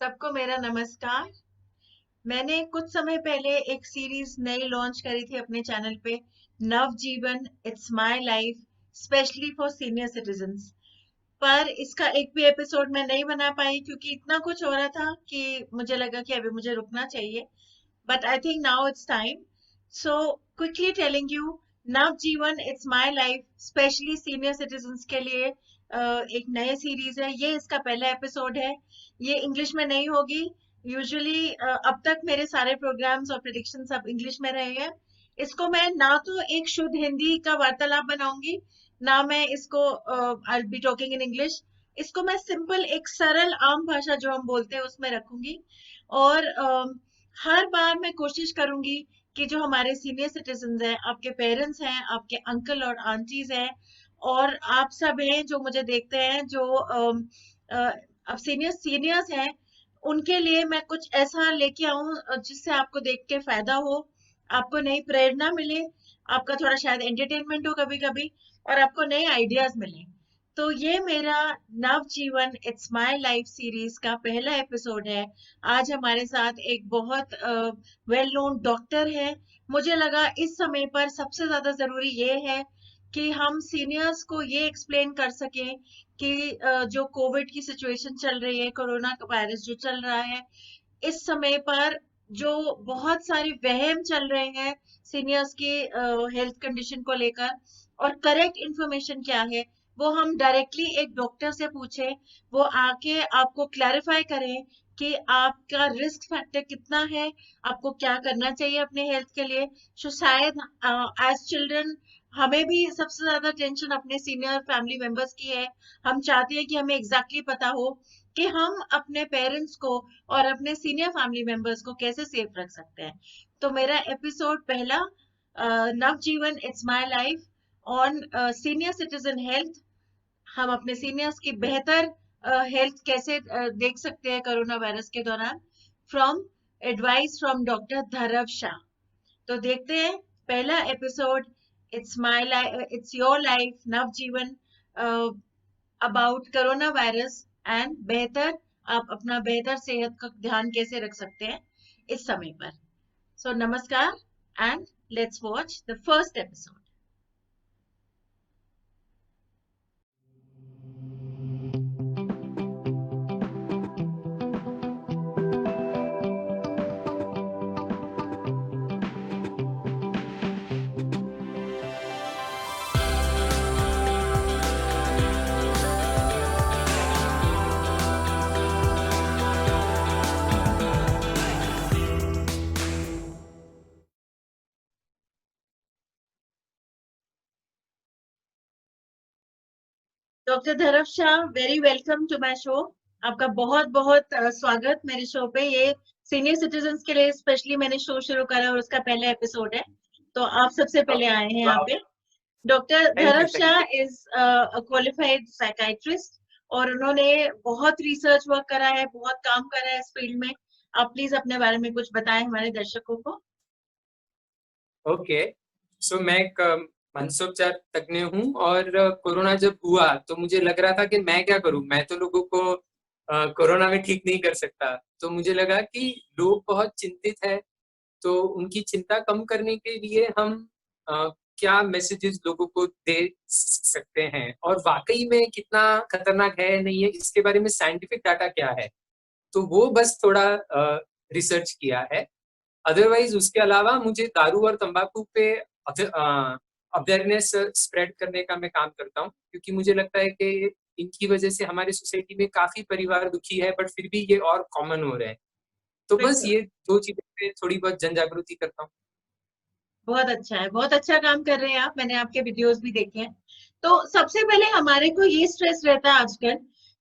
सबको मेरा नमस्कार। मैंने कुछ समय पहले एक सीरीज नई लॉन्च करी थी अपने चैनल पे, Navjeevan it's my life, specially for senior citizens. पर इसका एक भी एपिसोड मैं नहीं बना पाई क्योंकि इतना कुछ हो रहा था कि मुझे लगा कि अभी मुझे रुकना चाहिए। But I think now it's time. So, quickly telling you, Navjeevan it's my life specially senior citizens के लिए एक नया सीरीज है। ये इसका पहला एपिसोड है। ये इंग्लिश में नहीं होगी। यूजुअली अब तक मेरे सारे प्रोग्राम्स और प्रिडिक्शन सब इंग्लिश में रहे हैं। इसको मैं ना तो एक शुद्ध हिंदी का वार्तालाप बनाऊंगी, ना मैं इसको आई बी टॉकिंग इन इंग्लिश। इसको मैं सिंपल एक सरल आम भाषा जो हम बोलते हैं उसमें रखूंगी। और हर बार मैं कोशिश करूंगी कि जो हमारे सीनियर सिटीजन्स हैं, आपके पेरेंट्स हैं, आपके अंकल और आंटीज हैं, और आप सब हैं जो मुझे देखते हैं, जो अब सीनियर्स हैं, उनके लिए मैं कुछ ऐसा लेके आऊं जिससे आपको देख के फायदा हो, आपको नई प्रेरणा मिले, आपका थोड़ा शायद एंटरटेनमेंट हो कभी कभी, और आपको नए आइडियाज मिले। तो ये मेरा नवजीवन इट्स माय लाइफ सीरीज का पहला एपिसोड है। आज हमारे साथ एक बहुत वेल नोन डॉक्टर है। मुझे लगा इस समय पर सबसे ज्यादा जरूरी ये है कि हम सीनियर्स को ये एक्सप्लेन कर सकें कि जो कोविड की सिचुएशन चल रही है, कोरोना का वायरस जो चल रहा है इस समय पर, जो बहुत सारे वहम चल रहे हैं सीनियर्स की हेल्थ कंडीशन को लेकर, और करेक्ट इंफॉर्मेशन क्या है वो हम डायरेक्टली एक डॉक्टर से पूछे, वो आके आपको क्लैरिफाई करें कि आपका रिस्क फैक्टर कितना है, आपको क्या करना चाहिए अपने हेल्थ के लिए। सो शायद एज चिल्ड्रन हमें भी सबसे ज्यादा टेंशन अपने सीनियर फैमिली मेंबर्स की है। हम चाहते हैं कि हमें एग्जैक्टली पता हो कि हम अपने पेरेंट्स को और अपने सीनियर फैमिली मेंबर्स को कैसे सेफ रख सकते हैं। तो मेरा एपिसोड पहला, Navjeevan it's my life on senior citizen health. हम अपने सीनियर्स की बेहतर हेल्थ कैसे देख सकते हैं कोरोना वायरस के दौरान, from advice from doctor Dharav Shah. तो देखते हैं पहला episode, it's my life it's your life Navjeevan, about corona virus and बेहतर, आप अपना बेहतर सेहत का ध्यान कैसे रख सकते हैं इस समय पर। सो नमस्कार, and let's watch the first episode. Doctor Dharav Shah, very welcome to my show. आपका बहुत बहुत स्वागत मेरे शो पे। ये सीनियर सिटीजन्स के लिए स्पेशली मैंने शो शुरू करा और उसका पहला एपिसोड है, तो आप सबसे पहले आए हैं यहाँ पे। Doctor thank Dharav you Shah is qualified psychiatrist, और उन्होंने बहुत रिसर्च वर्क करा है, बहुत काम करा है इस फील्ड में। आप प्लीज अपने बारे में कुछ बताएं हमारे दर्शकों को। ओके। सो मैं एक मनसोपचार तज्ञ हूँ और कोरोना जब हुआ तो मुझे लग रहा था कि मैं क्या करूँ, मैं तो लोगों को कोरोना में ठीक नहीं कर सकता। तो मुझे लगा कि लोग बहुत चिंतित है, तो उनकी चिंता कम करने के लिए हम क्या मैसेजेस लोगों को दे सकते हैं, और वाकई में कितना खतरनाक है नहीं है इसके बारे में साइंटिफिक डाटा क्या है। तो वो बस थोड़ा रिसर्च किया है। अदरवाइज उसके अलावा मुझे दारू और तंबाकू पे अवेयरनेस स्प्रेड करने का मैं काम करता हूँ, क्योंकि मुझे लगता है कि इनकी वजह से हमारे सोसाइटी में काफी परिवार दुखी है, बट फिर भी ये और कॉमन हो रहे हैं। तो बस बिल्कुल, ये दो चीजों पे थोड़ी बहुत जन जागृति करता हूँ। बहुत अच्छा है, बहुत अच्छा काम कर रहे हैं आप। मैंने आपके वीडियोस भी देखे हैं। तो सबसे पहले हमारे को ये स्ट्रेस रहता है आजकल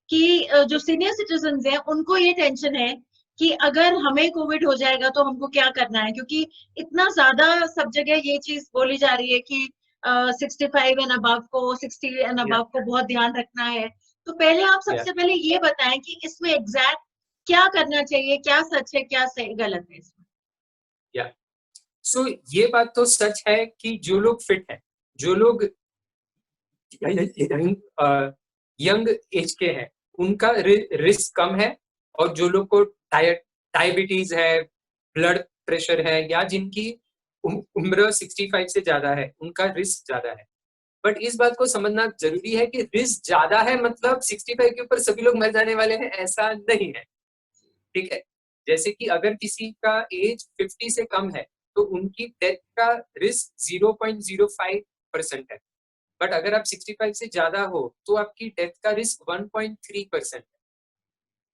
कि जो सीनियर सिटीजन्स हैं उनको ये टेंशन है कि अगर हमें कोविड हो जाएगा तो हमको क्या करना है, क्योंकि इतना ज्यादा सब जगह ये चीज बोली जा रही है कि 65 एंड अबव को, 60 एंड या अबव को बहुत ध्यान रखना है। तो पहले आप या सबसे पहले ये बताएं कि इसमें एग्जैक्ट क्या करना चाहिए, क्या सच है, क्या सही गलत है इसमें। या सो ये बात तो सच है कि जो लोग फिट हैं, जो लोग यंग एज के हैं, उनका रिस्क कम है। और जो लोग को डायबिटीज है, ब्लड प्रेशर है, या जिनकी उम्र 65 से ज्यादा है, उनका रिस्क ज्यादा है। बट इस बात को समझना जरूरी है कि रिस्क ज्यादा है मतलब 65 के ऊपर सभी लोग मर जाने वाले हैं, ऐसा नहीं है। ठीक है, जैसे कि अगर किसी का एज 50 से कम है तो उनकी डेथ का रिस्क 0.05% है। बट अगर आप 65 से ज्यादा हो तो आपकी डेथ का रिस्क 1.3% है।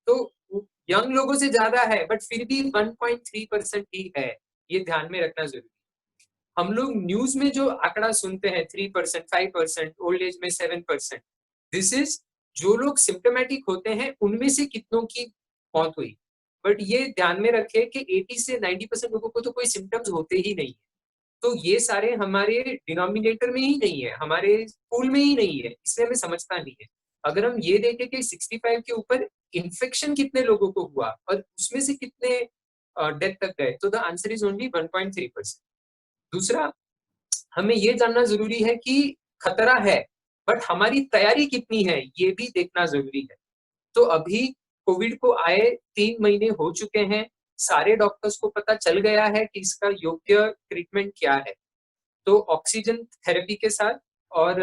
तो यंग लोगों से ज्यादा है बट फिर भी 1.3% ही है, ये ध्यान में रखना जरूरी है। हम लोग न्यूज में जो आंकड़ा सुनते हैं 3%, 5%, ओल्ड एज में 7%, दिस इज जो लोग सिम्टोमेटिक होते हैं उनमें से कितनों की मौत हुई। बट ये ध्यान में रखे कि 80 से 90% लोगों को तो कोई सिम्टम्स होते ही नहीं है। तो ये सारे हमारे डिनोमिनेटर में ही नहीं है, हमारे पूल में ही नहीं है, इसलिए हमें समझता नहीं है। अगर हम ये देखें कि 65 के ऊपर इन्फेक्शन कितने लोगों को हुआ और उसमें से कितने डेथ तक गए, तो द आंसर इज ओनली 1.3%। दूसरा, हमें ये जानना जरूरी है कि खतरा है बट हमारी तैयारी कितनी है ये भी देखना जरूरी है। तो अभी कोविड को आए 3 महीने हो चुके हैं, सारे डॉक्टर्स को पता चल गया है कि इसका योग्य ट्रीटमेंट क्या है। तो ऑक्सीजन थेरेपी के साथ और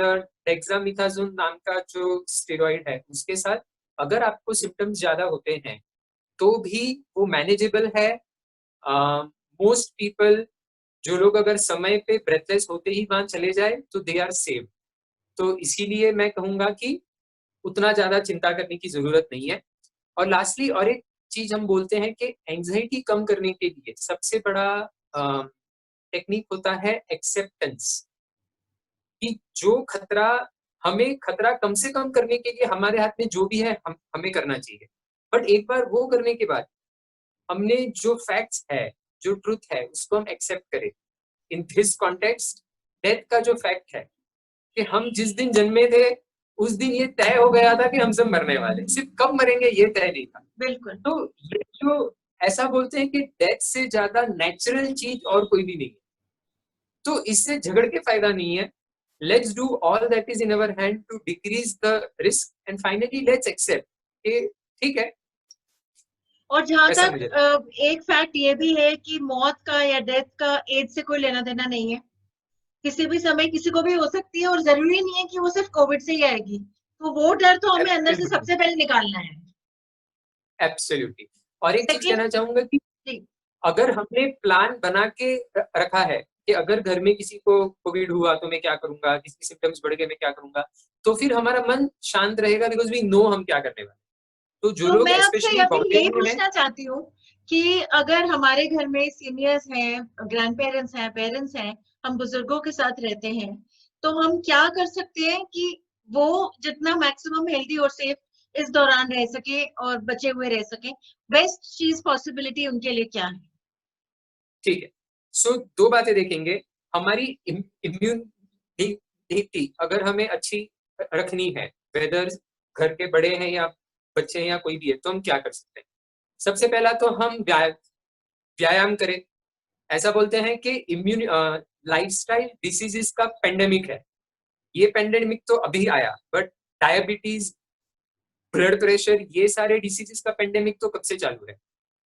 डेक्सामेथासोन नाम का जो स्टेरॉइड है उसके साथ अगर आपको सिम्टम्स ज्यादा होते हैं तो भी वो मैनेजेबल है। मोस्ट पीपल, जो लोग अगर समय पे ब्रेथलेस होते ही वहां चले जाए तो दे आर सेव। तो इसीलिए मैं कहूंगा कि उतना ज्यादा चिंता करने की जरूरत नहीं है। और लास्टली और एक चीज हम बोलते हैं कि एंजाइटी कम करने के लिए सबसे बड़ा टेक्निक होता है एक्सेप्टेंस। कि जो खतरा, हमें खतरा कम से कम करने के लिए हमारे हाथ में जो भी है हमें करना चाहिए। बट एक बार वो करने के बाद हमने जो फैक्ट्स है, जो ट्रुथ है, उसको हम एक्सेप्ट करें। इन दिस कॉन्टेक्स्ट, डेथ का जो फैक्ट है कि हम जिस दिन जन्मे थे उस दिन ये तय हो गया था कि हम सब मरने वाले, सिर्फ कब मरेंगे ये तय नहीं था। बिल्कुल। तो ये जो ऐसा बोलते हैं कि डेथ से ज्यादा नेचुरल चीज और कोई भी नहीं है, तो इससे झगड़ के फायदा नहीं है। Let's do all that is in our hand to decrease the risk and finally let's accept, ठीक है। और जहां ऐसा तक मुझे एक फैक्ट ये भी है कि मौत का या डेथ का एज से कोई लेना देना नहीं है। किसी भी समय किसी को भी हो सकती है और जरूरी नहीं है कि वो सिर्फ कोविड से ही आएगी। तो वो डर तो हमें अंदर से एब्सोल्युटली, सबसे पहले निकालना है। एब्सोल्युटली। और एक चीज सेकंड। कहना चाहूंगा कि जी। अगर हमने प्लान बना के रखा है कि अगर घर में किसी को कोविड हुआ तो मैं क्या करूंगा, किसी सिम्टम्स बढ़ गए मैं क्या करूंगा, तो फिर हमारा मन शांत रहेगा बिकॉज वी नो हम क्या करने वाले। तो जो तो लोग मैं आपसे स्पेशली अभी बॉम्बे यही में है, पूछना चाहती हूँ कि अगर हमारे घर में सीनियर्स हैं, ग्रैंड पेरेंट्स हैं, पेरेंट्स हैं, हम बुजुर्गों के साथ रहते हैं, तो हम क्या कर सकते हैं कि वो जितना मैक्सिमम हेल्दी और सेफ इस दौरान रह सके और बचे हुए रह सके, बेस्ट चीज पॉसिबिलिटी उनके लिए क्या है? ठीक है। सो दो बातें देखेंगे। हमारी इम्यूनिटी अगर हमें अच्छी रखनी है, वेदर घर के बड़े हैं या बच्चे हैं या कोई भी है, तो हम क्या कर सकते हैं। सबसे पहला तो हम व्यायाम करें। ऐसा बोलते हैं कि इम्यून लाइफस्टाइल डिसीजेस का पेंडेमिक है। ये पेंडेमिक तो अभी आया बट डायबिटीज, ब्लड प्रेशर, ये सारे डिसीजेस का पेंडेमिक तो कब से चालू है।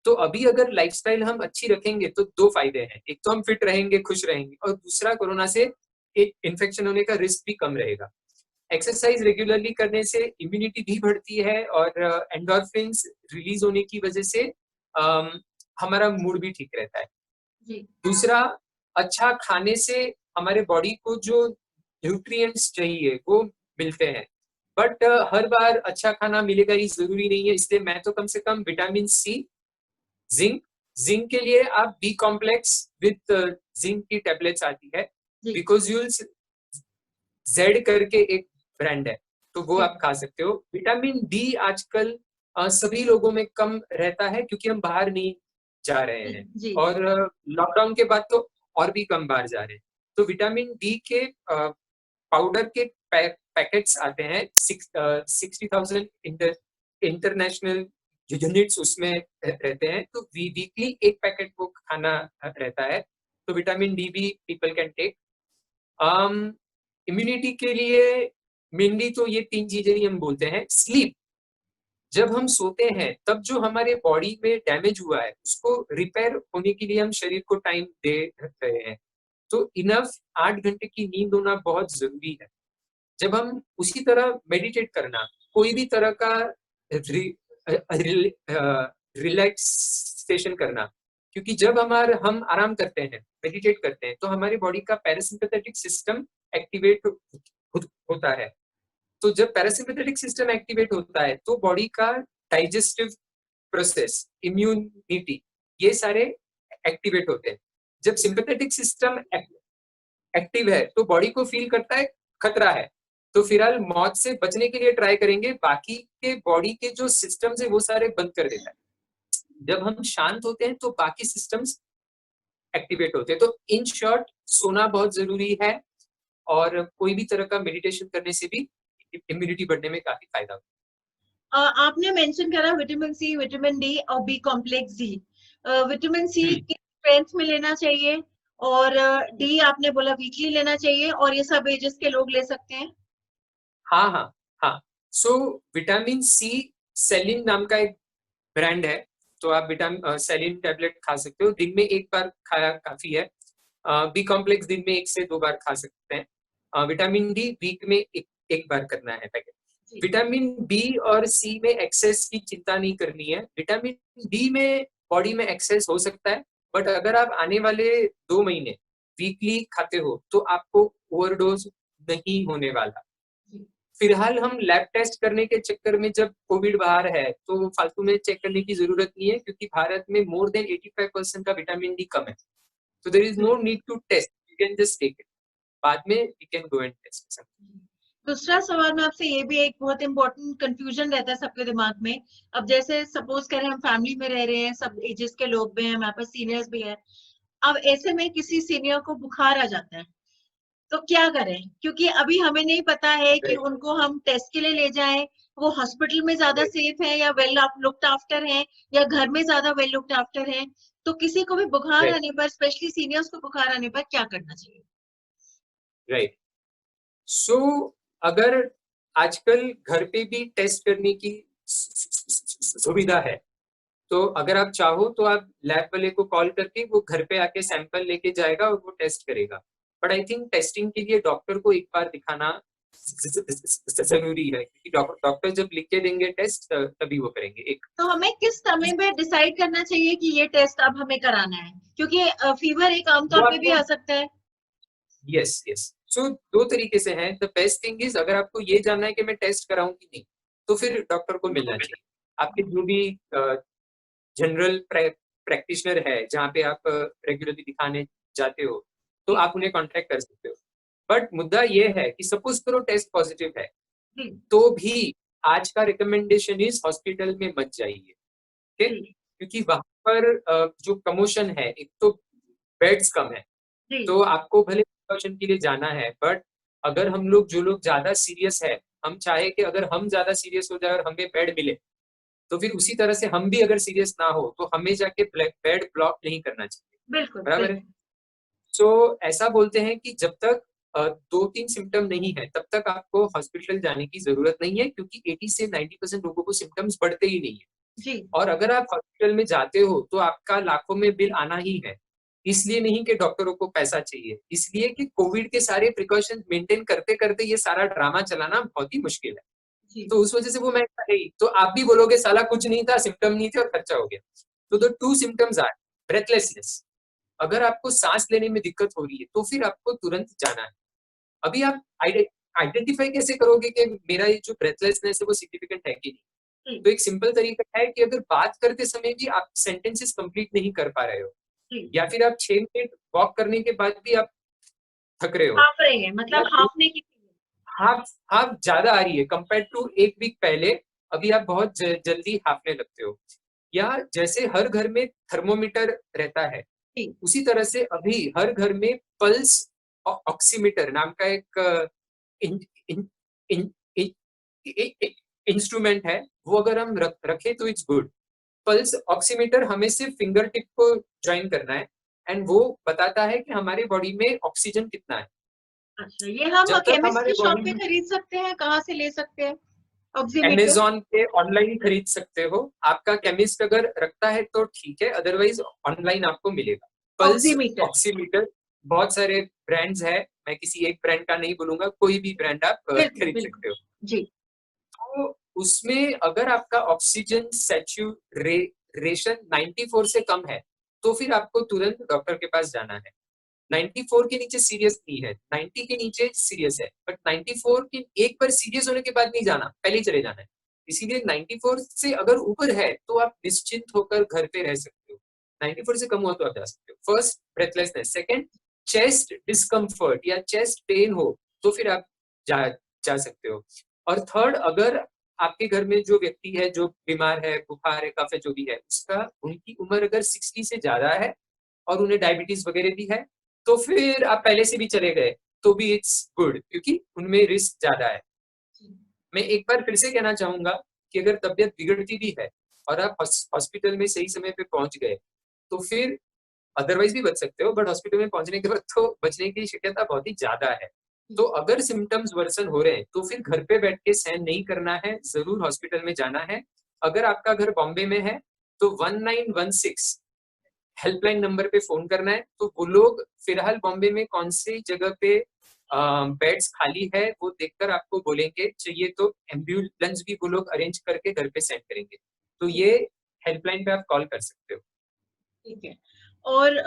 तो अभी अगर लाइफस्टाइल हम अच्छी रखेंगे तो दो फायदे हैं। एक तो हम फिट रहेंगे, खुश रहेंगे, और दूसरा कोरोना से एक इन्फेक्शन होने का रिस्क भी कम रहेगा। एक्सरसाइज रेगुलरली करने से इम्यूनिटी भी बढ़ती है और एंडोर्फिन्स रिलीज होने की वजह से हमारा मूड भी ठीक रहता है। जी। दूसरा, अच्छा खाने से हमारे बॉडी को जो न्यूट्रिएंट्स चाहिए वो मिलते हैं। बट हर बार अच्छा खाना मिलेगा ये जरूरी नहीं है, इसलिए मैं तो कम से कम विटामिन सी, जिंक, जिंक के लिए आप बी कॉम्प्लेक्स विद जिंक की टैबलेट्स आती है, जी। बिकॉज यूल जेड करके एक ब्रांड है, तो वो जी। आप खा सकते हो। विटामिन डी आजकल सभी लोगों में कम रहता है क्योंकि हम बाहर नहीं जा रहे जी। हैं, जी। और लॉकडाउन के बाद तो और भी कम बाहर जा रहे हैं। तो विटामिन डी के पाउडर के पैकेट्स आते हैं, 60,000 इंटरनेशनल यूनिट्स उसमें रहते हैं, तो वीकली एक पैकेट को खाना रहता है। तो विटामिन डी भी पीपल कैन टेक। इम्यूनिटी के लिए मेनली तो ये तीन चीजें ही हम बोलते हैं। स्लीप, जब हम सोते हैं तब जो हमारे बॉडी में डैमेज हुआ है उसको रिपेयर होने के लिए हम शरीर को टाइम दे रहे हैं। तो इनफ 8 घंटे की नींद होना बहुत जरूरी है। जब हम उसी तरह मेडिटेट करना, कोई भी तरह का रिलैक्सेशन करना, क्योंकि जब हम आराम करते हैं, मेडिटेट करते हैं, तो हमारी बॉडी का पैरासिम्पैथेटिक सिस्टम एक्टिवेट होता है। तो जब पैरासिम्पैथेटिक सिस्टम एक्टिवेट होता है तो बॉडी का डाइजेस्टिव प्रोसेस, इम्यूनिटी, ये सारे एक्टिवेट होते हैं। जब सिंपैथेटिक सिस्टम एक्टिव है तो बॉडी को फील करता है खतरा है, तो फिलहाल मौत से बचने के लिए ट्राई करेंगे, बाकी के बॉडी के जो सिस्टम्स है वो सारे बंद कर देता है। जब हम शांत होते हैं तो बाकी सिस्टम्स एक्टिवेट होते हैं। तो इन शॉर्ट, सोना बहुत जरूरी है, और कोई भी तरह का मेडिटेशन करने से भी इम्यूनिटी बढ़ने में काफी फायदा होता आपने मेंशन करा विटामिन सी, विटामिन डी और B complex D. Vitamin C है। किस स्ट्रेंथ में लेना चाहिए, और डी आपने बोला वीकली लेना चाहिए, और ये सब एजेस के लोग ले सकते हैं? हाँ हाँ हाँ। सो विटामिन सी, सेलिन नाम का एक ब्रांड है, तो आप विटामिन सेलिन टैबलेट खा सकते हो, दिन में एक बार खाया काफी है। बी कॉम्प्लेक्स दिन में 1 से 2 बार खा सकते हैं। विटामिन डी वीक में एक बार करना है पैकेट। विटामिन बी और सी में एक्सेस की चिंता नहीं करनी है। विटामिन डी में बॉडी में एक्सेस हो सकता है, बट अगर आप आने वाले 2 महीने वीकली खाते हो तो आपको ओवरडोज नहीं होने वाला। फिलहाल हम लैब टेस्ट करने के चक्कर में, जब कोविड बाहर है तो फालतू में चेक करने की जरूरत नहीं है, क्योंकि भारत में मोर देन 85% का विटामिन डी कम है। So there is no need to test. You can just take it. बाद में you can go and test something. दूसरा सवाल मैं आपसे, ये भी एक बहुत इंपॉर्टेंट कंफ्यूजन रहता है सबके दिमाग में। अब जैसे सपोज करें हम फैमिली में रह रहे हैं, सब एजेस के लोग भी हैं, हमारे पास सीनियर्स भी हैं। अब ऐसे में किसी सीनियर को बुखार आ जाता है तो क्या करें? क्योंकि अभी हमें नहीं पता है कि Right. उनको हम टेस्ट के लिए ले जाएं, वो हॉस्पिटल में ज्यादा Right. सेफ है या वेल लुक्ड आफ्टर है, या घर में ज्यादा वेल लुक्ड आफ्टर है। तो किसी को भी बुखार Right. आने पर, स्पेशली सीनियर्स को बुखार आने पर क्या करना चाहिए? Right. So अगर आजकल घर पे भी टेस्ट करने की सुविधा है, तो अगर आप चाहो तो आप लैब वाले को कॉल करके वो घर पे आके सैंपल लेके जाएगा और वो टेस्ट करेगा। बट आई थिंक टेस्टिंग के लिए डॉक्टर को एक बार दिखाना जरूरी है, क्योंकि डॉक्टर जब लिख के देंगे टेस्ट तभी वो करेंगे। एक तो हमें किस समय पे डिसाइड करना चाहिए कि ये टेस्ट अब हमें कराना है? क्योंकि फीवर एक आमतौर वो पे भी आपको, आ सकता है। यस यस, सो 2 तरीके से हैं। द बेस्ट थिंग इज, अगर आपको ये जानना है कि मैं टेस्ट कराऊं कि नहीं, तो फिर डॉक्टर को मिलना चाहिए। आपके जो भी जनरल प्रैक्टिशनर है जहाँ पे आप रेगुलरली दिखाने जाते हो, तो आप उन्हें कांटेक्ट कर सकते हो। बट मुद्दा ये है कि सपोज करो टेस्ट पॉजिटिव है, तो भी आज का रिकमेंडेशन इज हॉस्पिटल में मत जाइए, ठीक? क्योंकि वहां पर जो कमोशन है, एक तो बेड्स कम है, तो आपको भले प्रिकॉशन के लिए जाना है, बट अगर हम लोग, जो लोग ज्यादा सीरियस है, हम चाहे कि अगर हम ज्यादा सीरियस हो जाए और हमें बेड मिले, तो फिर उसी तरह से हम भी अगर सीरियस ना हो तो हमें जाके बेड ब्लॉक नहीं करना चाहिए। बिल्कुल बराबर है? बिल्कुल। सो ऐसा बोलते हैं कि जब तक 2-3 सिम्टम नहीं है तब तक आपको हॉस्पिटल जाने की जरूरत नहीं है, क्योंकि 80 से 90% लोगों को सिम्टम्स बढ़ते ही नहीं है। जी और अगर आप हॉस्पिटल में जाते हो तो आपका लाखों में बिल आना ही है। इसलिए नहीं कि डॉक्टरों को पैसा चाहिए, इसलिए कि कोविड के सारे प्रिकॉशंस मेंटेन करते करते ये सारा ड्रामा चलाना बहुत ही मुश्किल है। जी। तो उस वजह से वो मैं नहीं, तो आप भी बोलोगे साला कुछ नहीं था, सिम्टम नहीं थे और खर्चा हो गया। तो द 2 सिम्टम्स आर ब्रेथलेसनेस। अगर आपको सांस लेने में दिक्कत हो रही है तो फिर आपको तुरंत जाना है। अभी आप आइडेंटिफाई कैसे करोगे कि मेरा ये जो ब्रेथलेसनेस है वो सिग्निफिकेंट है कि नहीं? तो एक सिंपल तरीका है कि अगर बात करते समय भी आप सेंटेंसेस कंप्लीट नहीं कर पा रहे हो, या फिर आप 6 मिनट वॉक करने के बाद भी आप थक रहे हो, हाफ रहे हैं, मतलब हाफने की। हाफ हाफ ज्यादा आ रही है कंपेयर टू एक वीक पहले, अभी आप बहुत जल्दी हाफने लगते हो, या जैसे हर घर में थर्मोमीटर रहता है, उसी तरह से अभी हर घर में पल्स ऑक्सीमीटर नाम का एक इंस्ट्रूमेंट है, वो अगर हम रखें तो इट्स गुड। पल्स ऑक्सीमीटर हमें सिर्फ फिंगर टिप को ज्वाइन करना है, एंड वो बताता है कि हमारे बॉडी में ऑक्सीजन कितना है। अच्छा, ये हम जब तक हमारे केमिस्ट्री शॉप बॉडी पे में, खरीद सकते हैं? कहाँ से ले सकते हैं? ऑक्सीमीटर। अमेजोन पे ऑनलाइन खरीद सकते हो, आपका केमिस्ट अगर रखता है तो ठीक है, अदरवाइज ऑनलाइन आपको मिलेगा। Pulse oximeter. ऑक्सीमीटर, बहुत सारे ब्रांड्स है, मैं किसी एक ब्रांड का नहीं बोलूंगा, कोई भी ब्रांड आप बिल्कुल खरीद बिल्कुल। सकते हो। जी। तो उसमें अगर आपका ऑक्सीजन सैचुरेशन 94 से कम है तो फिर आपको तुरंत डॉक्टर के पास जाना है। 94 के नीचे सीरियस नहीं है, 90 के नीचे सीरियस है, बट 94 के एक बार सीरियस होने के बाद नहीं जाना, पहले ही चले जाना है। इसीलिए 94 से अगर ऊपर है तो आप निश्चिंत होकर घर पे रह सकते हो, 94 से कम हुआ तो आप जा सकते हो। First breathlessness, second chest discomfort या चेस्ट पेन हो तो फिर आप जा जा सकते हो। और थर्ड, अगर आपके घर में जो व्यक्ति है जो बीमार है, बुखार है, कफ है, जो भी है, उसका उनकी उम्र अगर 60 से ज्यादा है और उन्हें डायबिटीज वगैरह भी है तो फिर आप पहले से भी चले गए तो भी इट्स गुड, क्योंकि उनमें रिस्क ज्यादा है। मैं एक बार फिर से कहना चाहूंगा कि अगर तबीयत बिगड़ती भी है और आप हॉस्पिटल में सही समय पे पहुंच गए तो फिर अदरवाइज भी बच सकते हो, बट हॉस्पिटल में पहुंचने के बाद तो बचने की शक्यता बहुत ही ज्यादा है। तो अगर सिम्टम्स वर्सन हो रहे हैं तो फिर घर पे बैठ के सहन नहीं करना है, जरूर हॉस्पिटल में जाना है। अगर आपका घर बॉम्बे में है तो 1916 हेल्पलाइन नंबर पे फोन करना है, तो वो लोग फिलहाल बॉम्बे में कौन सी जगह पे बेड्स खाली है वो देखकर आपको बोलेंगे, चाहिए तो एम्बुलेंस भी वो लोग अरेंज करके घर पे सेंड करेंगे। तो ये हेल्पलाइन पे आप कॉल कर सकते हो। ठीक है। और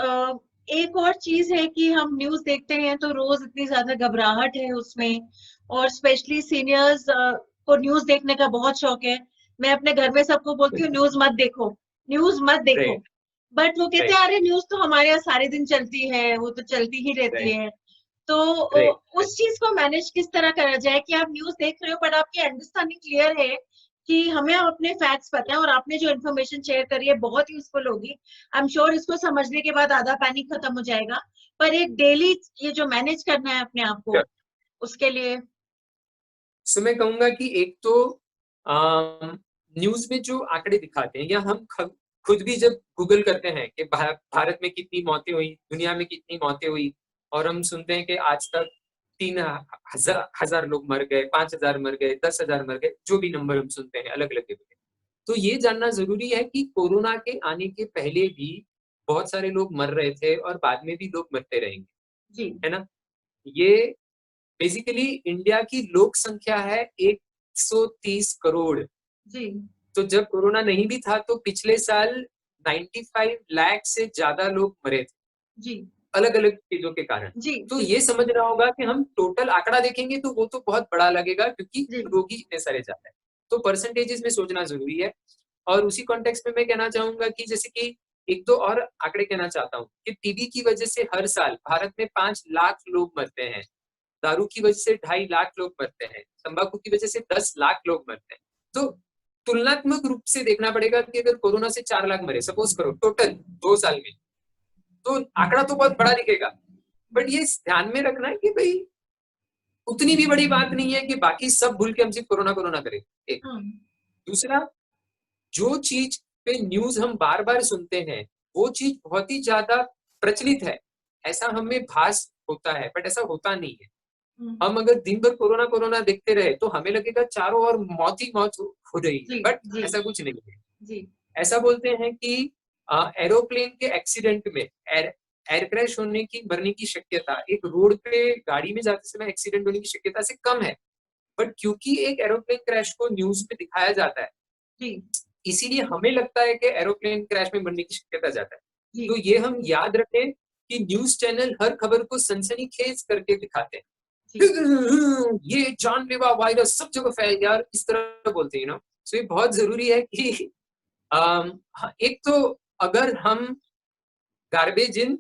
एक और चीज है कि हम न्यूज देखते हैं तो रोज इतनी ज्यादा घबराहट है उसमें, और स्पेशली सीनियर्स को न्यूज देखने का बहुत शौक है। मैं अपने घर में सबको बोलती हूँ न्यूज मत देखो, न्यूज मत देखो। राइट, बट वो कहते राइट, हैं अरे न्यूज तो हमारे यहाँ सारे दिन चलती है, वो तो चलती ही रहती राइट, है। तो राइट, उस चीज को मैनेज किस तरह करा जाए कि आप न्यूज देख रहे हो बट आपकी अंडरस्टैंडिंग क्लियर है कि हमें अपने फैक्ट्स पता है, और आपने जो इन्फॉर्मेशन शेयर करी है बहुत यूजफुल होगी। आई एम श्योर इसको समझने के बाद आधा पैनिक खत्म हो जाएगा। पर एक डेली ये जो मैनेज करना है अपने आप को, राइट। उसके लिए। सो मैं कहूंगा कि एक तो न्यूज में जो आंकड़े दिखाते हैं या हम खुद भी जब गूगल करते हैं कि भारत में कितनी मौतें हुई, दुनिया में कितनी मौतें हुई, और हम सुनते हैं कि आज तक 3,000 लोग मर गए, 5,000 मर गए, 10,000 मर गए, जो भी नंबर हम सुनते हैं अलग अलग जगह। तो ये जानना जरूरी है कि कोरोना के आने के पहले भी बहुत सारे लोग मर रहे थे और बाद में भी लोग मरते रहेंगे, जी। है ना। ये बेसिकली इंडिया की लोक संख्या है 130 करोड़। जी। तो जब कोरोना नहीं भी था तो पिछले साल 95 लाख से ज्यादा लोग मरे थे जी। अलग अलग चीजों के कारण। जी। तो जी। ये समझना होगा कि हम टोटल आंकड़ा देखेंगे तो वो तो बहुत बड़ा लगेगा क्योंकि जी। रोगी इतने सारे ज्यादा है। तो परसेंटेजेस में सोचना जरूरी है। और उसी कॉन्टेक्स्ट में मैं कहना चाहूंगा कि जैसे कि एक दो और आंकड़े कहना चाहता हूँ कि टीबी की वजह से हर साल भारत में 5 लाख लोग मरते हैं, दारू की वजह से 2.5 लाख लोग मरते हैं, तंबाकू की वजह से 10 लाख लोग मरते हैं। तो तुलनात्मक रूप से देखना पड़ेगा कि अगर कोरोना से 4 लाख मरे सपोज करो टोटल 2 साल में, तो आंकड़ा तो बहुत बड़ा दिखेगा। बट ये ध्यान में रखना है कि भाई उतनी भी बड़ी बात नहीं है कि बाकी सब भूल के हम सिर्फ कोरोना कोरोना करें, एक। हम्म। दूसरा, जो चीज पे न्यूज हम बार बार सुनते हैं वो चीज बहुत ही ज्यादा प्रचलित है, ऐसा हमें भास होता है, बट ऐसा होता नहीं है। हम्म। हम अगर दिन भर कोरोना कोरोना देखते रहे तो हमें लगेगा चारों ओर मौत ही मौत हो रही है, जी। बट जी। ऐसा कुछ नहीं है। जी। ऐसा बोलते हैं कि एरोप्लेन के एक्सीडेंट में एयर क्रैश होने की मरने की शक्यता एक रोड पे गाड़ी में जाते समय एक्सीडेंट होने की शक्यता से कम है, बट क्योंकि एक एरोप्लेन क्रैश को न्यूज में दिखाया जाता है जी। इसीलिए हमें लगता है कि एरोप्लेन क्रैश में मरने की शक्यता ज्यादा है। जी। तो ये हम याद रखें कि न्यूज चैनल हर खबर को सनसनीखेज करके दिखाते हैं, जी। ये जानलेवा वायरस सब जगह फैल गया, इस तरह बोलते हैं ना। तो ये बहुत जरूरी है कि एक तो अगर हम garbage in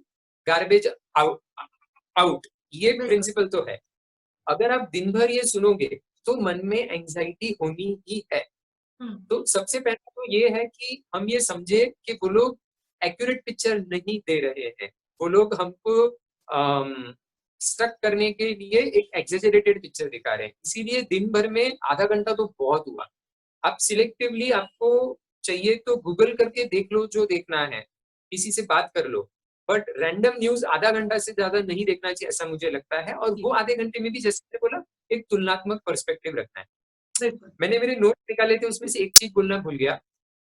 garbage out out, ये बिल्कुल। प्रिंसिपल तो है। अगर आप दिन भर ये सुनोगे तो मन में एंजाइटी होनी ही है। हम्म। तो सबसे पहले तो ये है कि हम ये समझे कि वो लोग एक्यूरेट पिक्चर नहीं दे रहे हैं, वो लोग हमको स्टक करने के लिए एक एग्जेजरेटेड पिक्चर दिखा रहे हैं। इसीलिए दिन भर में आधा घंटा तो बहुत हुआ। आप सिलेक्टिवली आपको चाहिए तो गूगल करके देख लो जो देखना है, किसी से बात कर लो, बट रैंडम न्यूज आधा घंटा से ज्यादा नहीं देखना चाहिए ऐसा मुझे लगता है। और जी। वो आधे घंटे में भी जैसे बोला एक तुलनात्मक पर्सपेक्टिव रखना है। बिल्कुल। मैंने मेरे नोट निकाले थे, उसमें से एक चीज बोलना भूल गया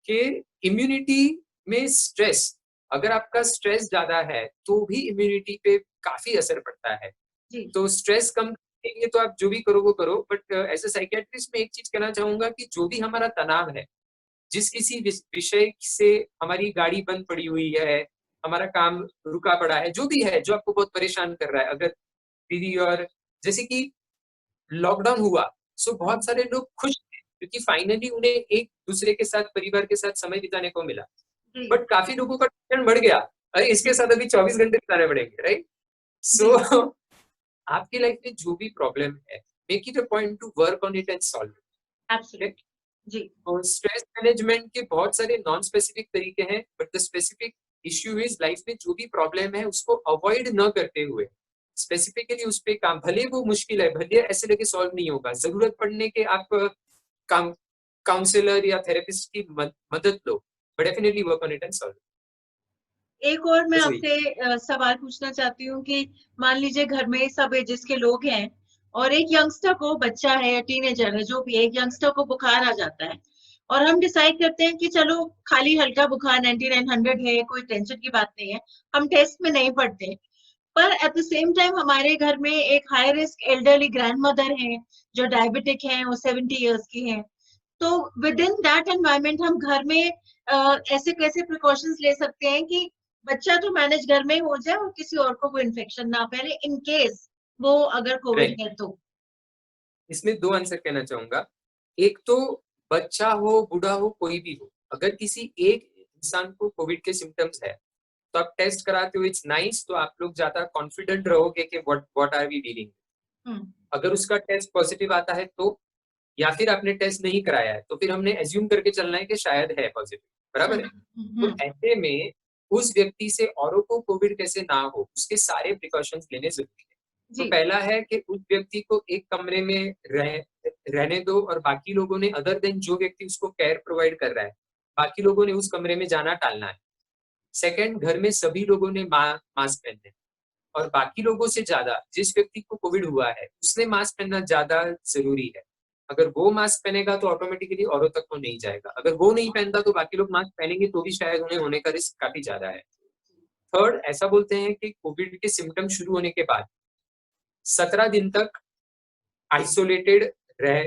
कि इम्यूनिटी में स्ट्रेस, अगर आपका स्ट्रेस ज्यादा है तो भी इम्यूनिटी पे काफी असर पड़ता है। जी। तो स्ट्रेस कम करेंगे तो आप जो भी करो वो करो, बट एज ए साइकियाट्रिस्ट में एक चीज कहना चाहूंगा कि जो भी हमारा तनाव है, जिस किसी विषय से हमारी गाड़ी बंद पड़ी हुई है, हमारा काम रुका पड़ा है, जो भी है जो आपको बहुत परेशान कर रहा है, अगर दीदी और जैसे कि लॉकडाउन हुआ, सो बहुत सारे लोग खुश थे क्योंकि फाइनली उन्हें एक दूसरे के साथ, परिवार के साथ समय बिताने को मिला। जी। बट काफी लोगों का टेंशन बढ़ गया, अरे इसके साथ अभी 24 घंटे बिताने पड़ेंगे, राइट? जी। सो आपकी लाइफ में जो भी प्रॉब्लम है, make it a point to work on it and solve it. Absolutely. जी। तो स्ट्रेस मैनेजमेंट के बहुत सारे नॉन स्पेसिफिक तरीके हैं, but the specific issue is life में जो भी प्रॉब्लम है उसको अवॉइड न करते हुए स्पेसिफिकली उस पे काम, भले वो मुश्किल है, भले ऐसे लगे सॉल्व नहीं होगा, जरूरत पड़ने के आप काउंसलर या थेरेपिस्ट की मदद लो, but definitely work on it and solve. एक और मैं बस वही। आपसे सवाल पूछना चाहती हूँ कि मान लीजिए घर में सब एजेस के लोग हैं और एक यंगस्टर को, बच्चा है या टीनेजर है, जो भी है, एक यंगस्टर को बुखार आ जाता है और हम डिसाइड करते हैं कि चलो खाली हल्का बुखार 9900 है, कोई टेंशन की बात नहीं है, हम टेस्ट में नहीं पड़ते। पर एट द सेम टाइम हमारे घर में एक high risk elderly grand mother है जो डायबिटिक है, वो 70 इयर्स की है। तो विद इन दैट एनवायरमेंट हम घर में ऐसे कैसे प्रिकॉशंस ले सकते हैं कि बच्चा तो मैनेज घर में ही हो जाए और किसी और को वो इन्फेक्शन ना फैले इन केस वो अगर कोविड राइट, है तो। इसमें दो आंसर कहना चाहूंगा। एक तो बच्चा हो, बूढ़ा हो, कोई भी हो, अगर किसी एक इंसान को कोविड के सिम्टम्स है तो आप टेस्ट कराते हो, इट्स नाइस, तो आप लोग ज्यादा कॉन्फिडेंट रहोगे कि व्हाट आर वी डीलिंग। हम्म। अगर उसका टेस्ट पॉजिटिव आता है तो, या फिर आपने टेस्ट नहीं कराया है तो फिर हमने एज्यूम करके चलना है कि शायद है पॉजिटिव, बराबर है? तो हम्म। ऐसे में उस व्यक्ति से औरों को कोविड कैसे ना हो, उसके सारे प्रिकॉशंस लेने जरूरी है। तो जी। पहला है कि उस व्यक्ति को एक कमरे में रहने दो, और बाकी लोगों ने, अदर देन जो व्यक्ति उसको केयर प्रोवाइड कर रहा है, बाकी लोगों ने उस कमरे में जाना टालना है। सेकंड, घर में सभी लोगों ने मास्क पहनने, और बाकी लोगों से ज्यादा जिस व्यक्ति को कोविड हुआ है उसने मास्क पहनना ज्यादा जरूरी है। अगर वो मास्क पहनेगा तो ऑटोमेटिकली औरों तक तो नहीं जाएगा, अगर वो नहीं पहनता तो बाकी लोग मास्क पहनेंगे तो भी शायद उन्हें होने का रिस्क काफी ज्यादा है। थर्ड, ऐसा बोलते हैं कि कोविड के सिम्टम शुरू होने के बाद 17 दिन तक आइसोलेटेड रह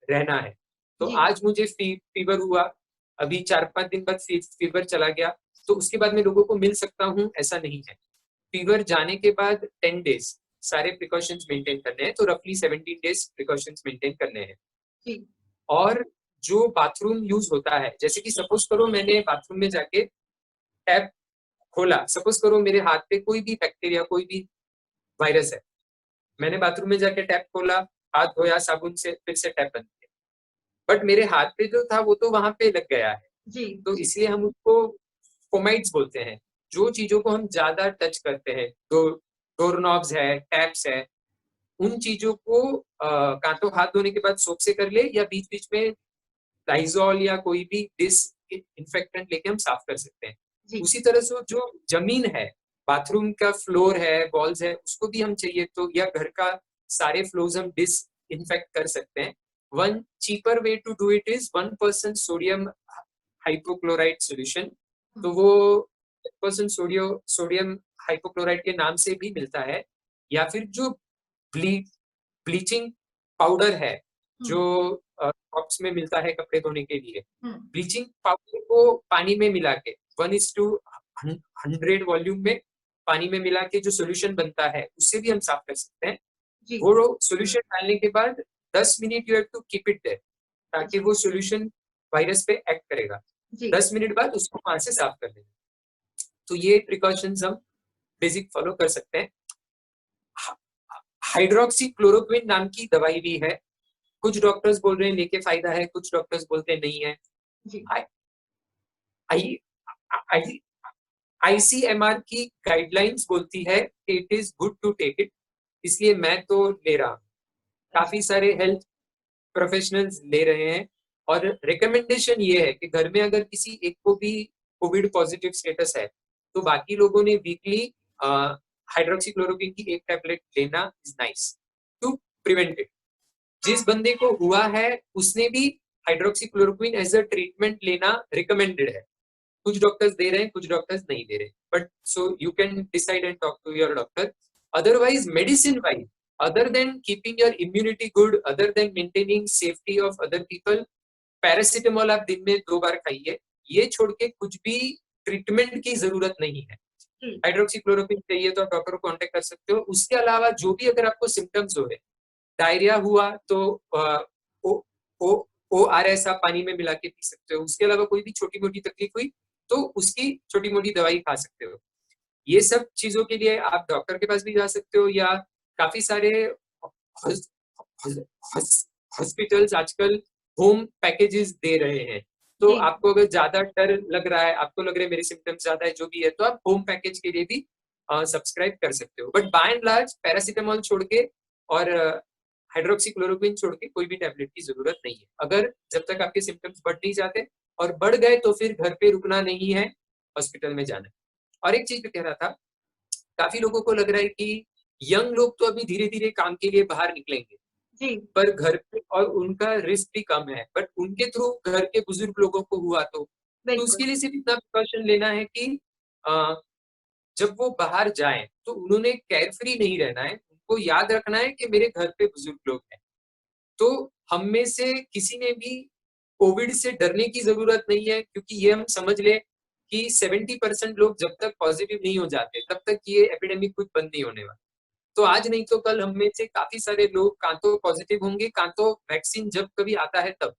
रहना है। तो जी। आज मुझे फीवर हुआ, अभी 4-5 दिन बाद फीवर चला गया, तो उसके बाद मैं लोगों को मिल सकता हूँ, ऐसा नहीं है। फीवर जाने के बाद 10 डेज सारे प्रिकॉशंस मेंटेन करने हैं, तो रफली 17 डेज प्रिकॉशंस मेंटेन करने हैं। जी। और जो बाथरूम यूज होता है, जैसे कि सपोज करो मैंने बाथरूम में जाके टैप खोला, सपोज करो मेरे हाथ पे कोई भी बैक्टीरिया, कोई भी वायरस है, मैंने बाथरूम में जाके टैप खोला, हाथ धोया साबुन से, फिर से टैप बंद किया, बट मेरे हाथ पे जो था वो तो वहां पे लग गया है। जी। तो इसलिए हम उसको फोमाइट्स बोलते हैं। जो चीजों को हम ज्यादा टच करते हैं, डोर नॉब्स है, टैप्स है, उन चीजों को कांटो हाथ धोने के बाद सोप से कर ले, या बीच बीच में लाइजॉल या कोई भी डिस इन्फेक्टेंट लेके हम साफ कर सकते हैं। जी। उसी तरह से जो जमीन है, बाथरूम का फ्लोर है, वॉल्स है, उसको भी हम चाहिए तो, या घर का सारे फ्लोर्स हम डिस इन्फेक्ट कर सकते हैं। One cheaper way to do it is 1% sodium hypochlorite solution. तो वो 1% सोडियम हाइपोक्लोराइड के नाम से भी मिलता है, या फिर जो ब्लीचिंग पाउडर है जो शॉप्स में मिलता है कपड़े धोने के लिए, ब्लीचिंग पाउडर को पानी में मिला के 1:100 वॉल्यूम में पानी में मिला के जो सोल्यूशन बनता है उससे भी हम साफ कर सकते हैं। जी। वो सोल्यूशन डालने के बाद 10 minute you have to keep it there, ताकि वो सोल्यूशन वायरस पे एक्ट करेगा। जी। 10 मिनट बाद उसको वहां से साफ कर देंगे। तो ये प्रिकॉशंस हम बेसिक फॉलो कर सकते हैं। हाइड्रोक्सी क्लोरोक्विन नाम की दवाई भी है, कुछ डॉक्टर्स बोल रहे हैं लेके फायदा है, कुछ डॉक्टर्स बोलते हैं नहीं है। जी। आई आई आई आईसीएमआर की गाइडलाइंस बोलती है कि it is good to take it, इसलिए मैं तो ले रहा हूँ। काफी सारे हेल्थ प्रोफेशनल्स ले रहे हैं, और रिकमेंडेशन ये है कि घर में अगर किसी एक को भी कोविड पॉजिटिव स्टेटस है तो बाकी लोगों ने वीकली हाइड्रोक्सीक्लोरोक्विन की एक टैबलेट लेना is nice to prevent it. जिस बंदे को हुआ है उसने भी हाइड्रोक्सीक्लोरोक्विन एज अ ट्रीटमेंट लेना रिकमेंडेड है। कुछ डॉक्टर्स दे रहे हैं, कुछ डॉक्टर्स नहीं दे रहे, but so you can decide and talk to your doctor. Otherwise medicine wise, other than keeping your immunity good, other than maintaining safety of other people, paracetamol आप दिन में 2 बार खाइए। ये छोड़ के कुछ भी ट्रीटमेंट की जरूरत नहीं है। हाइड्रोक्सीक्लोरोक्विन चाहिए तो आप डॉक्टर को कांटेक्ट कर सकते हो। उसके अलावा जो भी अगर आपको सिम्टम्स हो रहे, डायरिया हुआ तो ओ ओ ORS आप पानी में मिला के पी सकते हो। उसके अलावा कोई भी छोटी मोटी तकलीफ हुई तो उसकी छोटी मोटी दवाई खा सकते हो। ये सब चीजों के लिए आप डॉक्टर के पास भी जा सकते हो, या काफी सारे हॉस्पिटल्स आजकल होम पैकेजेस दे रहे हैं। तो जी आपको अगर ज्यादा डर लग रहा है, आपको लग रहा है मेरे सिम्टम्स ज्यादा है, जो भी है, तो आप होम पैकेज के लिए भी सब्सक्राइब कर सकते हो। But by and large paracetamol छोड़ के और हाइड्रोक्सीक्लोरोक्विन छोड़ के कोई भी टैबलेट की जरूरत नहीं है, अगर जब तक आपके सिम्टम्स बढ़ नहीं जाते। और बढ़ गए तो फिर घर पे रुकना नहीं है, हॉस्पिटल में जाना है। और एक चीज कह रहा था, काफी लोगों को लग रहा है कि यंग लोग तो अभी धीरे धीरे काम के लिए बाहर निकलेंगे, जी पर घर पे और उनका रिस्क भी कम है, बट उनके थ्रू घर के बुजुर्ग लोगों को हुआ तो बिल्कुल। उसके लिए सिर्फ इतना प्रिकॉशन लेना है कि अ, जब वो बाहर जाएं तो उन्होंने केयरफ्री नहीं रहना है। उनको याद रखना है कि मेरे घर पे बुजुर्ग लोग हैं। तो हम में से किसी ने भी कोविड से डरने की जरूरत नहीं है, क्योंकि ये हम समझ ले कि 70% लोग जब तक पॉजिटिव नहीं हो जाते तब तक ये एपिडेमिक कुछ बंद नहीं होने वाला। तो आज नहीं तो कल हम में से काफी सारे लोग कां तो पॉजिटिव होंगे, कां तो वैक्सीन जब कभी आता है तब।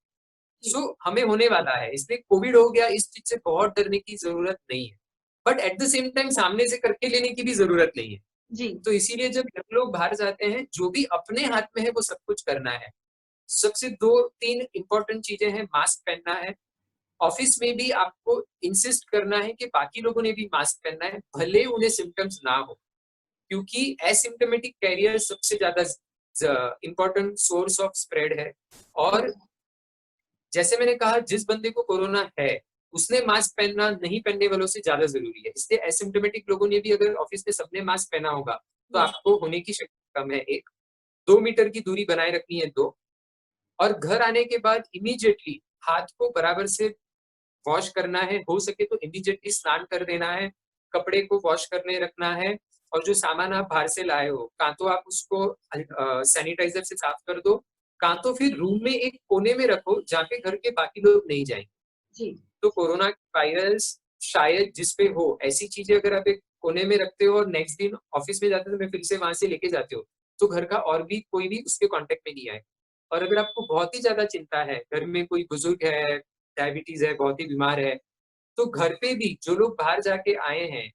सो हमें होने वाला है, इसलिए कोविड हो गया इस चीज से बहुत डरने की जरूरत नहीं है। But at the same time सामने से करके लेने की भी जरूरत नहीं है। जी तो इसीलिए जब हम लोग बाहर जाते हैं, जो भी अपने हाथ में है वो सब कुछ करना है। सबसे 2-3 इंपॉर्टेंट चीजें हैं, मास्क पहनना है। ऑफिस में भी आपको इंसिस्ट करना है कि बाकी लोगों ने भी मास्क पहनना है, भले उन्हें सिम्टम्स ना हो, क्योंकि एसिम्टोमेटिक कैरियर सबसे ज्यादा इंपॉर्टेंट सोर्स ऑफ स्प्रेड है। और जैसे मैंने कहा, जिस बंदे को कोरोना है उसने मास्क पहनना नहीं पहनने वालों से ज्यादा जरूरी है। इसलिए एसिम्टोमेटिक लोगों ने भी अगर ऑफिस में सबने मास्क पहना होगा तो आपको होने की शक्ति कम है। 2 मीटर की दूरी बनाए रखनी है, 2। और घर आने के बाद इमीडिएटली हाथ को बराबर से वॉश करना है, हो सके तो इमीडिएटली स्नान कर देना है, कपड़े को वॉश करने रखना है। और जो सामान आप बाहर से लाए हो, कां तो आप उसको सैनिटाइजर से साफ कर दो, कां तो फिर रूम में एक कोने में रखो जहाँ पे घर के बाकी लोग नहीं जाएंगे। जी तो कोरोना वायरस शायद जिस पे हो, ऐसी चीजें अगर आप एक कोने में रखते हो और नेक्स्ट दिन ऑफिस में जाते हो तो मैं फिर से वहां से लेके जाते हो, तो घर का और भी कोई भी उसके कांटेक्ट में नहीं आए। और अगर आपको बहुत ही ज्यादा चिंता है, घर में कोई बुजुर्ग है, डायबिटीज है, बहुत ही बीमार है, तो घर पे भी जो लोग बाहर जाके आए हैं,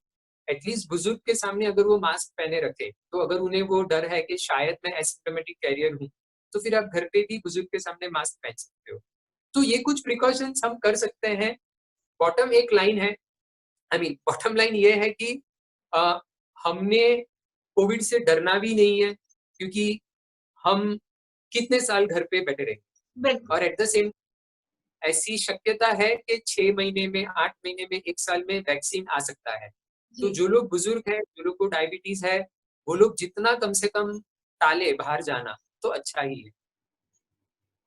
एटलीस्ट बुजुर्ग के सामने अगर वो मास्क पहने रखे, तो अगर उन्हें वो डर है कि शायद मैं एसिम्प्टोमेटिक कैरियर हूँ, तो फिर आप घर पे भी बुजुर्ग के सामने मास्क पहन सकते हो। तो ये कुछ प्रिकॉशंस हम कर सकते हैं। बॉटम एक लाइन है, बॉटम लाइन ये है कि अ, हमने कोविड से डरना भी नहीं है, क्योंकि हम कितने साल घर पे बैठे रहे। बिल्कुल। और एट द सेम ऐसी शक्यता है कि 6 महीने में, 8 महीने में, 1 साल में वैक्सीन आ सकता है। तो जी जो लोग बुजुर्ग हैं, जो लोग को डायबिटीज है, वो लोग जितना कम से कम टाले बाहर जाना तो अच्छा ही है।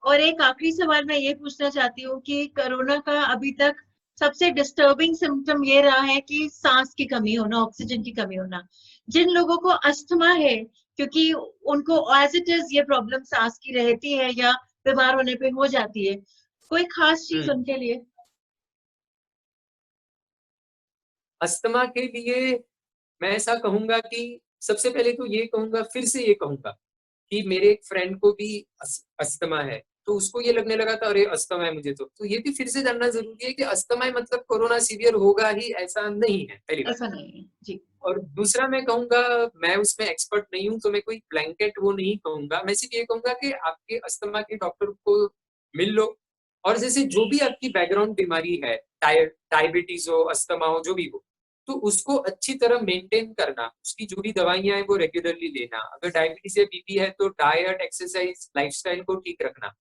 और एक आखिरी सवाल मैं ये पूछना चाहती हूँ कि कोरोना का अभी तक सबसे डिस्टर्बिंग सिम्टम ये रहा है कि सांस की कमी होना, ऑक्सीजन की कमी होना। जिन लोगों को अस्थमा है, क्योंकि उनको एज इट इज ये प्रॉब्लम सांस की रहती है या बीमार होने पे हो जाती है, कोई खास चीज हम्म। उनके लिए? अस्थमा के लिए मैं ऐसा कहूंगा कि सबसे पहले तो ये कहूंगा, फिर से ये कहूंगा कि मेरे एक फ्रेंड को भी अस्थमा है, तो उसको ये लगने लगा था अरे अस्थमा है मुझे, तो ये भी फिर से जानना जरूरी है कि अस्थमा है मतलब कोरोना सीवियर होगा ही, ऐसा नहीं है, पहली बात। ऐसा नहीं है जी। और दूसरा मैं कहूंगा, मैं उसमें एक्सपर्ट नहीं हूं तो मैं कोई ब्लैंकेट वो नहीं कहूंगा, मैं सिर्फ ये कहूंगा कि आपके अस्थमा के डॉक्टर को मिल लो। और जैसे जो भी आपकी बैकग्राउंड बीमारी है, डायबिटीज हो, अस्थमा हो, जो भी हो, तो उसको अच्छी तरह मेंटेन करना, उसकी जो भी दवाइयां हैं वो रेगुलरली लेना। अगर डायबिटीज या बीपी है तो डाइट, एक्सरसाइज, लाइफस्टाइल को ठीक रखना।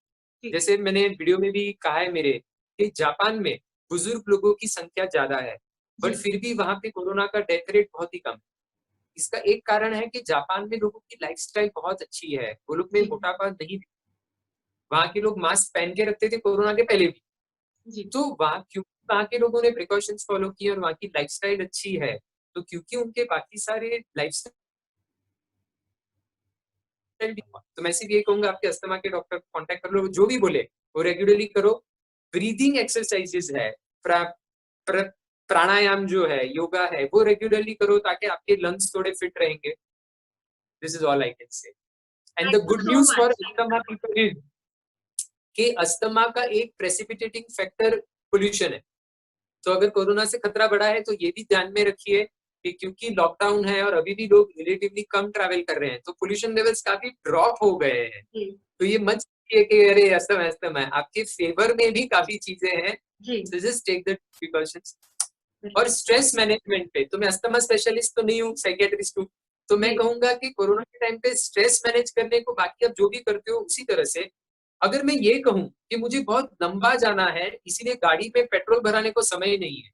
जी जैसे मैंने वीडियो में भी कहा है मेरे, कि जापान में बुजुर्ग लोगों की संख्या ज्यादा है, बट जी फिर भी वहां पे कोरोना का डेथ रेट बहुत ही कम है। इसका एक कारण है कि जापान में लोगों की लाइफस्टाइल बहुत अच्छी है, वो लोग में जी मोटापा नहीं, वहां के लोग मास्क पहन के रखते थे कोरोना के पहले भी। जी तो वहाँ क्योंकि वहाँ के लोगों ने प्रिकॉशंस फॉलो किए और वहाँ की लाइफस्टाइल अच्छी है, तो क्योंकि उनके बाकी सारे लाइफस्टाइल भी हुआ, तो मैं सिर्फ ये कहूंगा आपके अस्थमा के डॉक्टर को कांटेक्ट कर लो, जो भी बोले वो रेगुलरली करो। ब्रीदिंग एक्सरसाइजेस है, प्रा, प्र, प्राणायाम जो है, योगा है, वो रेगुलरली करो ताकि आपके लंग्स थोड़े फिट रहेंगे। This is all I can say. And the thank you good so news for much. Asthma people is कि अस्थमा का एक प्रेसिपिटेटिंग फैक्टर पोल्यूशन है। तो अगर कोरोना से खतरा बढ़ा है तो ये भी ध्यान में रखिए कि क्योंकि लॉकडाउन है और अभी भी लोग रिलेटिवली कम ट्रैवल कर रहे हैं, तो पोल्यूशन लेवल्स काफी ड्रॉप हो गए हैं। जी तो ये मत सोचिए कि अरे अस्तम अस्तम है, आपके फेवर में भी काफी चीजें हैं। जी so just take the precautions. और बिल्कुल। स्ट्रेस मैनेजमेंट पे, तो मैं अस्थमा स्पेशलिस्ट तो नहीं हूँ, साइकियाट्रिस्ट हूँ, तो मैं जी कहूंगा कि कोरोना के टाइम पे स्ट्रेस मैनेज करने को बाकी आप जो भी करते हो उसी तरह से। अगर मैं ये कहूँ कि मुझे बहुत लंबा जाना है इसीलिए गाड़ी में पेट्रोल भराने को समय नहीं है,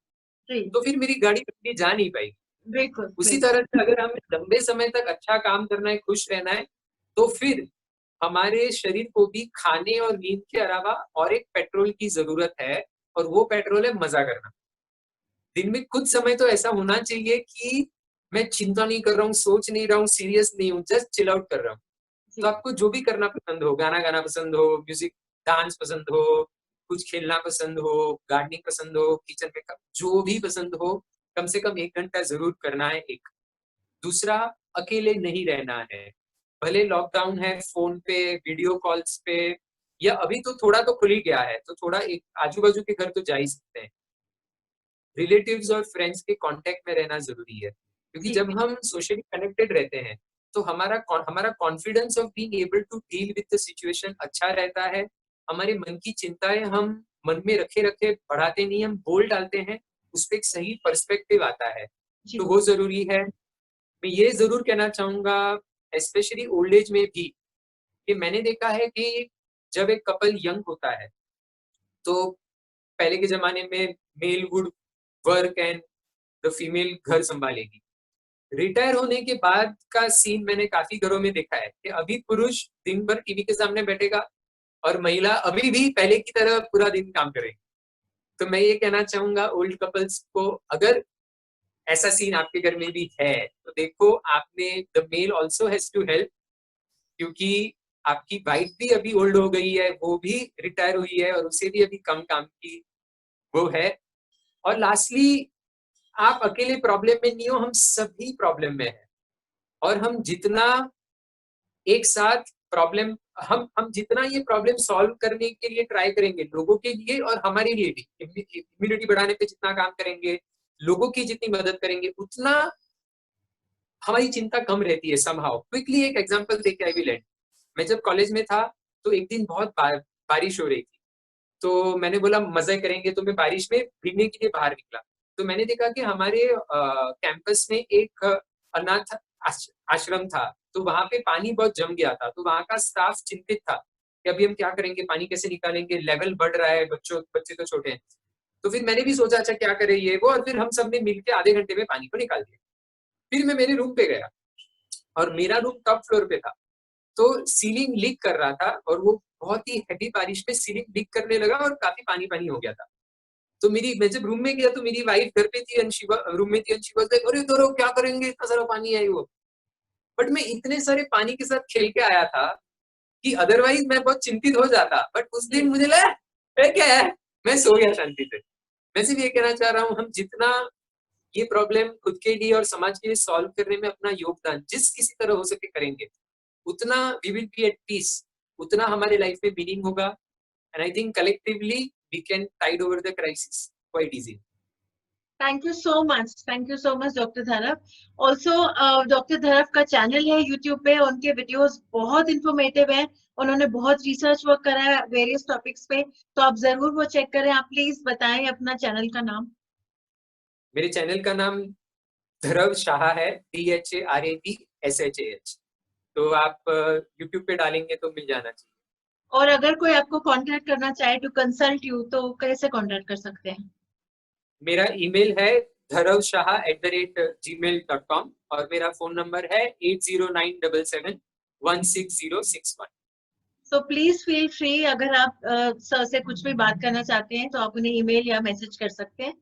जी तो फिर मेरी गाड़ी कभी जा नहीं पाएगी। बिल्कुल उसी बिल्कुल। तरह से अगर हमें लंबे समय तक अच्छा काम करना है, खुश रहना है, तो फिर हमारे शरीर को भी खाने और नींद के अलावा और एक पेट्रोल की जरूरत है, और वो पेट्रोल है मजा करना। दिन में कुछ समय तो ऐसा होना चाहिए कि मैं चिंता नहीं कर रहा हूँ, सोच नहीं रहा हूँ, सीरियस नहीं हूँ, जस्ट चिल आउट कर रहा हूँ। तो जी आपको जो भी करना पसंद हो, गाना गाना पसंद हो, म्यूजिक डांस पसंद हो, कुछ खेलना पसंद हो, गार्डनिंग पसंद हो, किचन में जो भी पसंद हो, कम से कम 1 घंटा जरूर करना है। एक दूसरा, अकेले नहीं रहना है। भले लॉकडाउन है, फोन पे, वीडियो कॉल्स पे, या अभी तो थोड़ा तो खुल ही गया है, तो थोड़ा एक आजू बाजू के घर तो जा ही सकते हैं। रिलेटिव्स और फ्रेंड्स के कांटेक्ट में रहना जरूरी है, क्योंकि जी जब हम सोशली कनेक्टेड रहते हैं तो हमारा confidence of being able to deal with the situation अच्छा रहता है। हमारे मन की चिंताएं हम मन में रखे रखे बढ़ाते नहीं, हम बोल डालते हैं, उस पर एक सही पर्सपेक्टिव आता है। तो जी वो जरूरी है। मैं ये जरूर कहना चाहूंगा, स्पेशली ओल्ड एज में भी, कि मैंने देखा है कि जब एक कपल यंग होता है तो पहले के जमाने में male would work and the female घर संभालेगी। रिटायर होने के बाद का सीन मैंने काफी घरों में देखा है कि अभी पुरुष दिन भर टीवी के सामने बैठेगा और महिला अभी भी पहले की तरह पूरा दिन काम करेगी। तो मैं ये कहना चाहूंगा ओल्ड कपल्स को, अगर ऐसा सीन आपके घर में भी है तो देखो, आपने the male also has to help, क्योंकि आपकी वाइफ भी अभी ओल्ड हो गई है, वो भी रिटायर हुई है और उसे भी अभी कम काम की वो है। और लास्टली, आप अकेले प्रॉब्लम में नहीं हो, हम सभी प्रॉब्लम में हैं। और हम जितना एक साथ प्रॉब्लम हम जितना ये प्रॉब्लम सॉल्व करने के लिए ट्राई करेंगे, लोगों के लिए और हमारे लिए भी, इम्यूनिटी बढ़ाने पे जितना काम करेंगे, लोगों की जितनी मदद करेंगे, उतना हमारी चिंता कम रहती है समहाउ। क्विकली एक एग्जांपल देके आई विल एंड। मैं जब कॉलेज में था तो एक दिन बहुत बारिश हो रही थी, तो मैंने बोला मजे करेंगे, तो मैं बारिश में भीगने के लिए बाहर निकला। तो मैंने देखा कि हमारे कैंपस में एक अनाथ आश्रम था, तो वहां पे पानी बहुत जम गया था। तो वहां का स्टाफ चिंतित था कि अभी हम क्या करेंगे, पानी कैसे निकालेंगे, लेवल बढ़ रहा है, बच्चे तो छोटे हैं। तो फिर मैंने भी सोचा अच्छा क्या करे ये वो, और फिर हम सब ने मिलकर आधे घंटे में पानी को निकाल दिया। फिर मैं मेरे रूम पे गया, और मेरा रूम टॉप फ्लोर पे था, तो सीलिंग लीक कर रहा था, और वो बहुत ही हैवी बारिश में सीलिंग लीक करने लगा और काफी पानी पानी हो गया था। तो मैं जब रूम में गया तो मेरी वाइफ घर पे थी, रूम में थी, अरे तोरो क्या करेंगे, इतना सारा पानी है वो। बट मैं इतने सारे पानी के साथ खेल के आया था कि अदरवाइज मैं बहुत चिंतित हो जाता, बट उस दिन जी मुझे लगा क्या है, मैं सो गया शांति से। मैं सिर्फ ये कहना चाह रहा हूँ, हम जितना ये प्रॉब्लम खुद के लिए और समाज के लिए सॉल्व करने में अपना योगदान जिस किसी तरह हो सके करेंगे, उतना we will be at peace, उतना हमारे लाइफ में मीनिंग होगा। And I think collectively we can tide over the crisis quite easily. Thank you so much doctor Dharaf. Also doctor Dharaf का चैनल है यूट्यूब पे, उनके वीडियोस बहुत इंफॉर्मेटिव हैं। उन्होंने बहुत रिसर्च वर्क करा है वेरियस टॉपिक्स पे, तो आप जरूर वो चेक करें। आप प्लीज बताएं अपना चैनल का नाम। मेरे चैनल का नाम धरव शाह है, DHARAVSHAH। तो आप यूट्यूब पे डालेंगे तो मिल जाना चाहिए। और अगर कोई आपको कांटेक्ट करना चाहे टू कंसल्ट यू, तो कैसे कांटेक्ट कर सकते हैं? मेरा ईमेल है dharavshah@gmail.com, और मेरा फोन नंबर है 8097716061। सो प्लीज फील फ्री, अगर आप सर से कुछ भी बात करना चाहते हैं तो आप उन्हें ईमेल या मैसेज कर सकते हैं।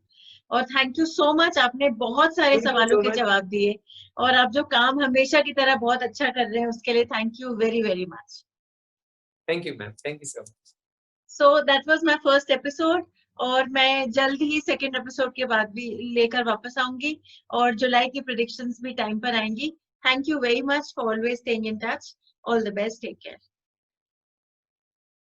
और थैंक यू सो मच, आपने बहुत सारे थैंक यू सवालों सो के मच। जवाब दिए, और आप जो काम हमेशा की तरह बहुत अच्छा कर रहे हैं उसके लिए thank you very very much. Thank you ma'am, thank you so much. So that was my first episode, और मैं जल्द ही सेकंड एपिसोड के बाद भी लेकर वापस आऊंगी, और जुलाई की प्रेडिक्शंस भी टाइम पर आएंगी। Thank you very much for always staying in touch. All the best, take care.